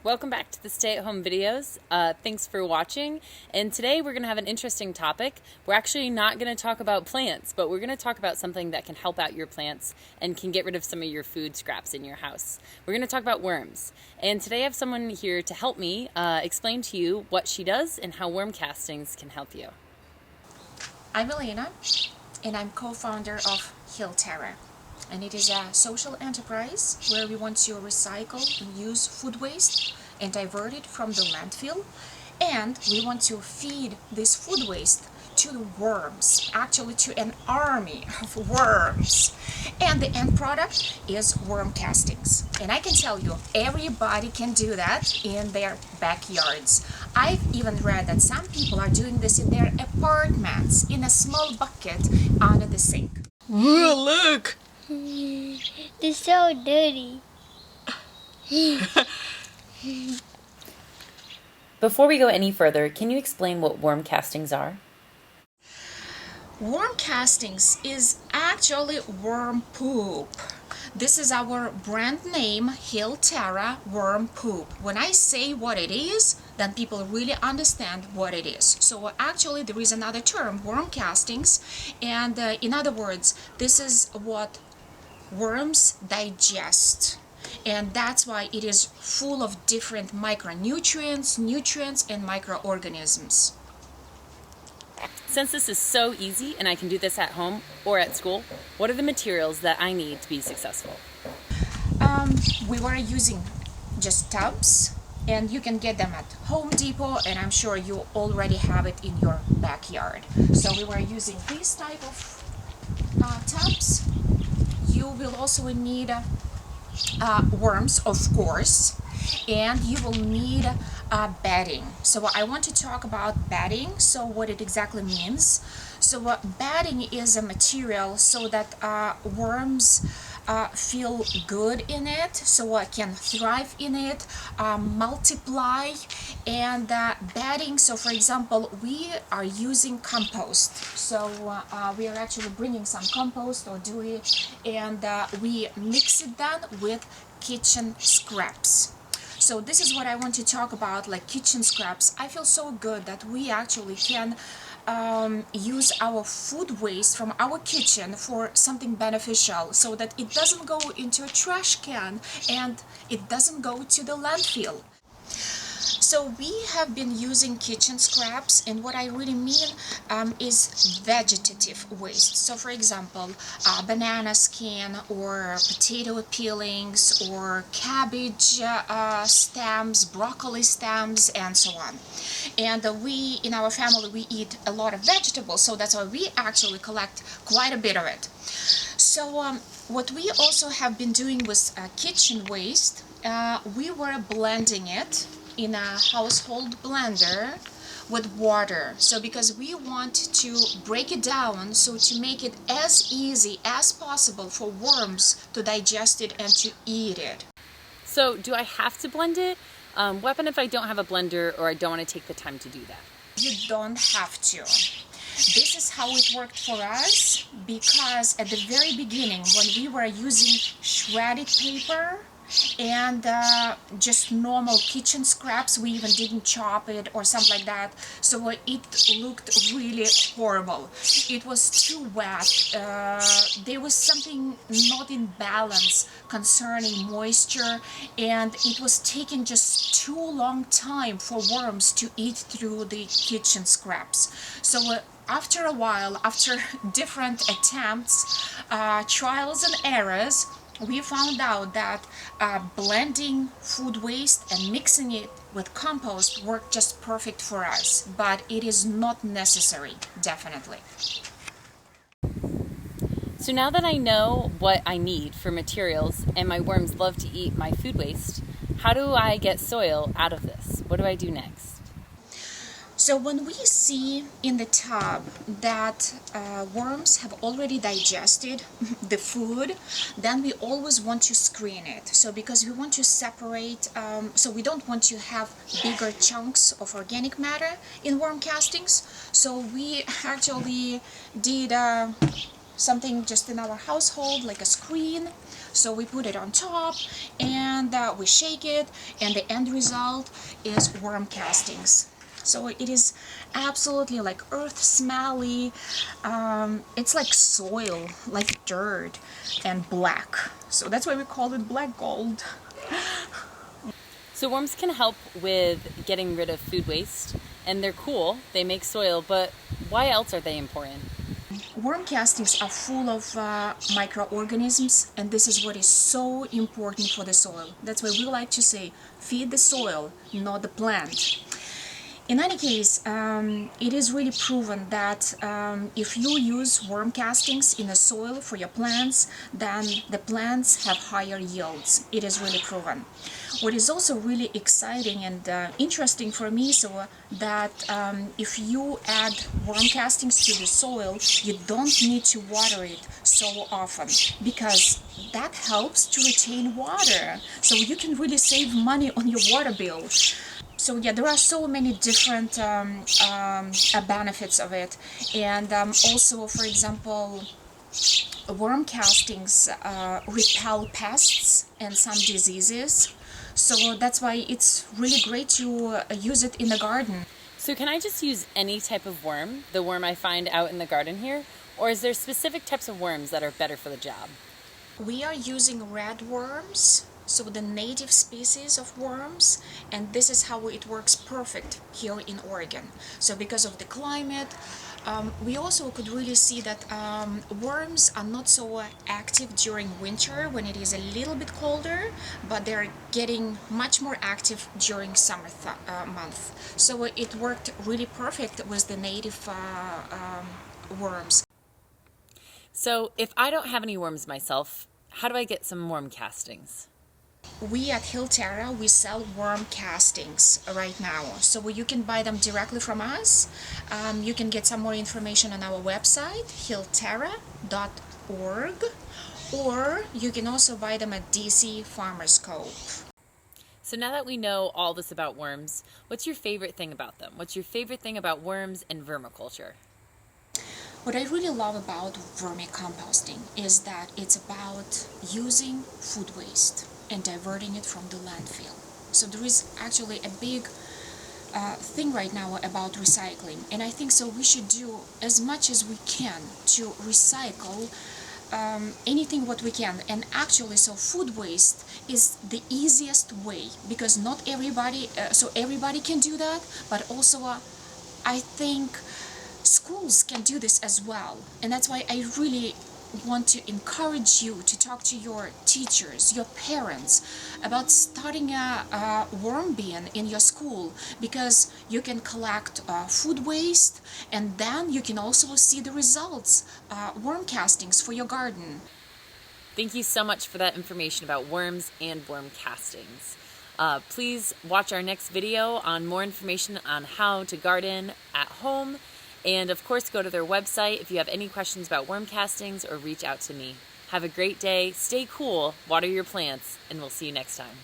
Welcome back to the stay-at-home videos. Thanks for watching. And today we're going to have an interesting topic. We're actually not going to talk about plants, but we're going to talk about something that can help out your plants and can get rid of some of your food scraps in your house. We're going to talk about worms. And today I have someone here to help me explain to you what she does and how worm castings can help you. I'm Elena, and I'm co-founder of Heal Terra. And it is a social enterprise where we want to recycle and use food waste and divert it from the landfill. And we want to feed this food waste to the worms, actually to an army of worms. And the end product is worm castings. And I can tell you, everybody can do that in their backyards. I've even read that some people are doing this in their apartments, in a small bucket under the sink. Whoa, look! They're so dirty. Before we go any further, can you explain what worm castings are? Worm castings is actually worm poop. This is our brand name, Heal Terra worm poop. When I say what it is, then people really understand what it is. So actually there is another term, worm castings, and in other words, this is what worms digest. And that's why it is full of different micronutrients, nutrients, and microorganisms. Since this is so easy and I can do this at home or at school, what are the materials that I need to be successful? We were using just tubs, and you can get them at Home Depot, and I'm sure you already have it in your backyard. So we were using this type of tubs. You will also need worms, of course, and you will need bedding. So I want to talk about bedding, so what it exactly means. So bedding is a material so that worms feel good in it, so can thrive in it, multiply, and bedding. So for example, we are using compost. So we are actually bringing some compost or do it, and we mix it then with kitchen scraps. So this is what I want to talk about, like kitchen scraps. I feel so good that we actually can use our food waste from our kitchen for something beneficial, so that it doesn't go into a trash can and it doesn't go to the landfill. So we have been using kitchen scraps, and what I really mean is vegetative waste. So for example, banana skin or potato peelings or cabbage stems, broccoli stems, and so on. And we, in our family, we eat a lot of vegetables, so that's why we actually collect quite a bit of it. So what we also have been doing with kitchen waste, we were blending it in a household blender with water. So because we want to break it down, so to make it as easy as possible for worms to digest it and to eat it. So do I have to blend it? What if I don't have a blender or I don't want to take the time to do that? You don't have to. This is how it worked for us, because at the very beginning, when we were using shredded paper and just normal kitchen scraps, we even didn't chop it or something like that, so it looked really horrible. It was too wet. There was something not in balance concerning moisture, and it was taking just too long time for worms to eat through the kitchen scraps. So after a while, after different attempts, trials and errors, we found out that blending food waste and mixing it with compost worked just perfect for us, but it is not necessary, definitely. So now that I know what I need for materials and my worms love to eat my food waste, how do I get soil out of this? What do I do next? So when we see in the tub that worms have already digested the food, then we always want to screen it. So because we want to separate, so we don't want to have bigger chunks of organic matter in worm castings. So we actually did something just in our household, like a screen. So we put it on top and we shake it, and the end result is worm castings. So it is absolutely like earth smelly. It's like soil, like dirt, and black. So that's why we call it black gold. So worms can help with getting rid of food waste, and they're cool. They make soil, but why else are they important? Worm castings are full of microorganisms, and this is what is so important for the soil. That's why we like to say, feed the soil, not the plant. In any case, it is really proven that if you use worm castings in the soil for your plants, then the plants have higher yields. It is really proven. What is also really exciting and interesting for me, so that if you add worm castings to the soil, you don't need to water it so often, because that helps to retain water. So you can really save money on your water bill. So yeah, there are so many different benefits of it, and also, for example, worm castings repel pests and some diseases. So that's why it's really great to use it in the garden. So can I just use any type of worm, the worm I find out in the garden here? Or is there specific types of worms that are better for the job? We are using red worms, so the native species of worms, and this is how it works perfect here in Oregon. So because of the climate, we also could really see that worms are not so active during winter when it is a little bit colder, but they're getting much more active during summer month. So it worked really perfect with the native worms. So if I don't have any worms myself, how do I get some worm castings? We at Heal Terra, we sell worm castings right now, so you can buy them directly from us. You can get some more information on our website, healterra.org, or you can also buy them at DC Farmers Co. So now that we know all this about worms, what's your favorite thing about them? What's your favorite thing about worms and vermiculture? What I really love about vermicomposting is that it's about using food waste and diverting it from the landfill. So there is actually a big thing right now about recycling, and I think so we should do as much as we can to recycle anything what we can. And actually, so food waste is the easiest way, because not everybody so everybody can do that, but also I think schools can do this as well. And that's why I really want to encourage you to talk to your teachers, your parents, about starting a worm bin in your school, because you can collect food waste, and then you can also see the results, worm castings for your garden. Thank you so much for that information about worms and worm castings. Please watch our next video on more information on how to garden at home. And of course, go to their website if you have any questions about worm castings, or reach out to me. Have a great day, stay cool, water your plants, and we'll see you next time.